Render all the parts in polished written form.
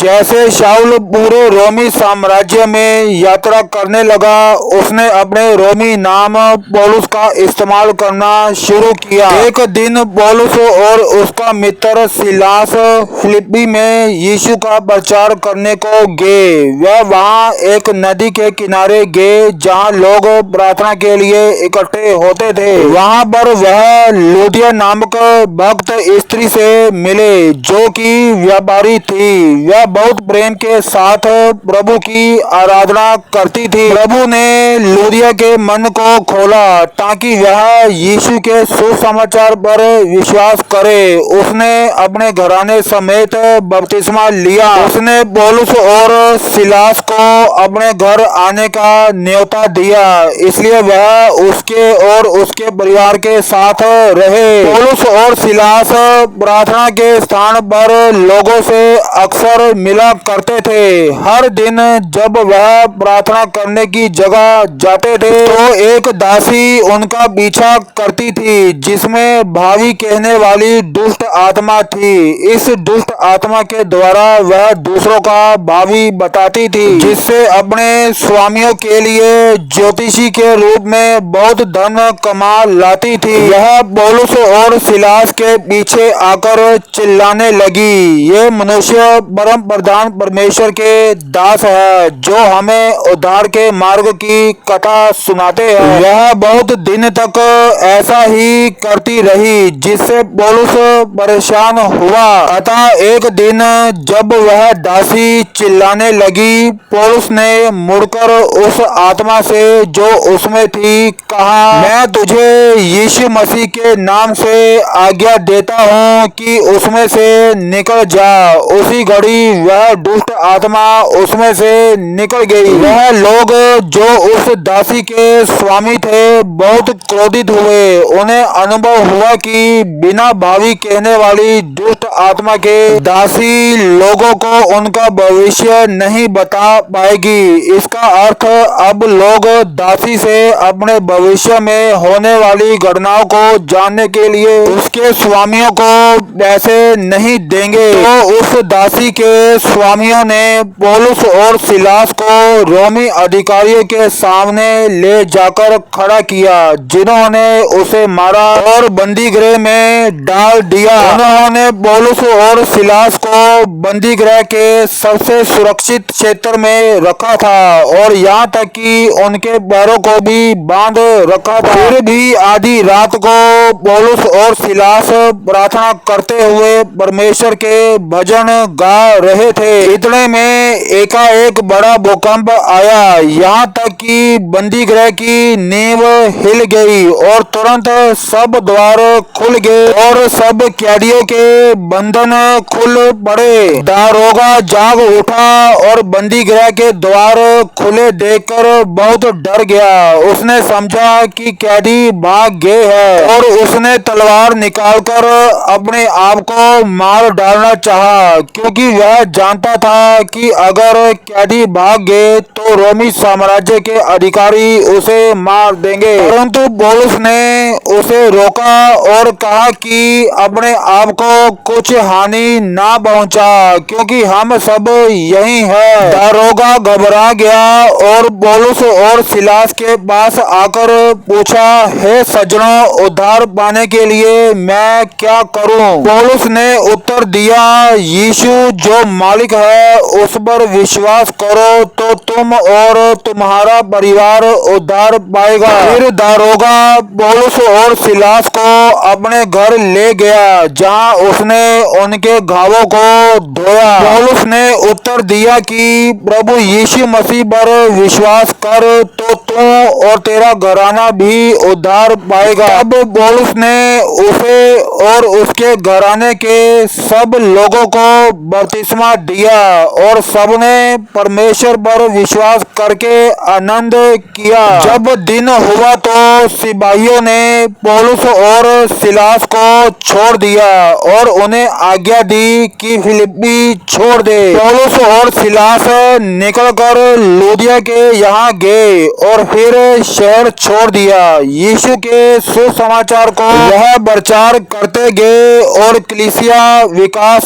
जैसे शाऊल पूरे रोमी साम्राज्य में यात्रा करने लगा, उसने अपने रोमी नाम पौलुस का इस्तेमाल करना शुरू किया। एक दिन पौलुस और उसका मित्र सिलास फिलिप्पी में यीशु का प्रचार करने को गए। वह वहां एक नदी के किनारे गए जहां लोग प्रार्थना के लिए इकट्ठे होते थे। वहां पर वह लूदिया नामक भक्त स्त्री से मिले जो कि व्यापारी थी। वह बहुत प्रेम के साथ प्रभु की आराधना करती थी। प्रभु ने लूदिया के मन को खोला ताकि वह यीशु के सुसमाचार पर विश्वास करे। उसने अपने घराने समेत बपतिस्मा लिया। उसने पौलुस और सिलास को अपने घर आने का न्योता दिया, इसलिए वह उसके और उसके परिवार के साथ रहे। पौलुस और सिलास प्रार्थना के स्थान पर लोगों से अक्सर मिला करते थे। हर दिन जब वह प्रार्थना करने की जगह जाते थे तो एक दासी उनका पीछा करती थी जिसमें भावी कहने वाली दुष्ट आत्मा थी। इस दुष्ट आत्मा के द्वारा वह दूसरों का भावी बताती थी, जिससे अपने स्वामियों के लिए ज्योतिषी के रूप में बहुत धन कमा लाती थी। यह पौलुस और सिलास के पीछे आकर चिल्लाने लगी, ये मनुष्य परम प्रधान परमेश्वर के दास है जो हमें उद्धार के मार्ग की कथा सुनाते हैं। यह बहुत दिन तक ऐसा ही करती रही जिससे पौलुस परेशान हुआ। अतः एक दिन जब वह दासी चिल्लाने लगी, पौलुस ने मुड़कर उस आत्मा से जो उसमें थी कहा, मैं तुझे यीशु मसीह के नाम से आज्ञा देता हूँ कि उसमें से निकल जा। उसी घड़ी वह दुष्ट आत्मा उसमें से निकल गई। वह लोग जो उस दासी के स्वामी थे बहुत क्रोधित हुए। उन्हें अनुभव हुआ कि बिना भावी कहने वाली दुष्ट आत्मा के दासी लोगों को उनका भविष्य नहीं बता पाएगी। इसका अर्थ अब लोग दासी से अपने भविष्य में होने वाली घटनाओं को जानने के लिए उसके स्वामियों को पैसे नहीं देंगे। तो उस दासी के स्वामियों ने पौलुस और सिलास को रोमी अधिकारियों के सामने ले जाकर खड़ा किया, जिन्होंने उसे मारा और बंदीगृह में डाल दिया। उन्होंने पौलुस और सिलास को बंदीगृह के सबसे सुरक्षित क्षेत्र में रखा था और यहाँ तक कि उनके पैरों को भी बांध रखा था। फिर भी आधी रात को पौलुस और सिलास प्रार्थना करते हुए परमेश्वर के भजन गा रहे थे। इतने में एकाएक बड़ा भूकंप आया, यहाँ तक कि बंदीगृह की नींव हिल गई और तुरंत सब द्वार खुल गए और सब कैदियों के बंधन खुल पड़े। दारोगा जाग उठा और बंदीगृह के द्वार खुले देखकर बहुत डर गया। उसने समझा कि कैदी भाग गए हैं और उसने तलवार निकालकर अपने आप को मार डालना चाहा, क्योंकि वह जानता था कि अगर कैदी भाग गए तो रोमी साम्राज्य के अधिकारी उसे मार देंगे। परंतु पौलुस ने उसे रोका और कहा कि अपने आप को कुछ हानि ना पहुंचा, क्योंकि हम सब यही हैं। दारोगा घबरा गया और पौलुस और सिलास के पास आकर पूछा, हे सज्जनों, उद्धार पाने के लिए मैं क्या करूं? पौलुस ने उत्तर दिया, यीशु जो मालिक है उस पर विश्वास करो तो तुम और तुम्हारा परिवार उद्धार पाएगा। फिर दारोगा पौलुस और सिलास को अपने घर ले गया जहां उसने उनके घावों को धोया। पौलुस ने उत्तर दिया कि प्रभु यीशु मसीह पर विश्वास कर तो तू और तेरा घराना भी उद्धार पाएगा। अब पौलुस ने उसे और उसके घराने के सब लोगों को बपतिस्मा दिया और सबने परमेश्वर पर विश्वास करके आनंद किया। जब दिन हुआ तो सिपाहियों ने पौलुस और सिलास को छोड़ दिया और उन्हें आज्ञा दी कि फिलिप्पी छोड़ दे। पौलुस पौलुस और सिलास निकलकर लुदिया के यहाँ गए और फिर शहर छोड़ दिया। यीशु के सुसमाचार को वह प्रचार करते गए और कलीसिया विकास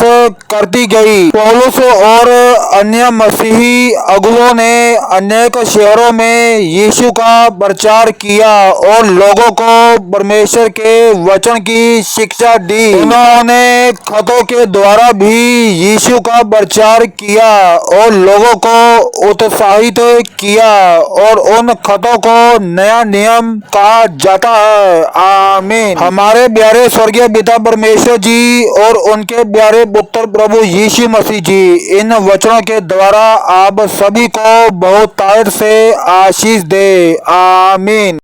करती गई। पौलुस और अन्य मसीही अगुओं ने अनेक शहरों में यीशु का प्रचार किया और लोगों को परमेश्वर के वचन की शिक्षा दी। उन्होंने खतों के द्वारा भी यीशु का प्रचार किया और लोगों को उत्साहित किया और उन खतों को नया नियम कहा जाता है। आमीन। हमारे प्यारे स्वर्गीय पिता परमेश्वर जी और उनके प्यारे पुत्र प्रभु यीशु मसीह जी, इन वचनों के द्वारा आप सभी को बहुत तार से आशीष दे। आमीन।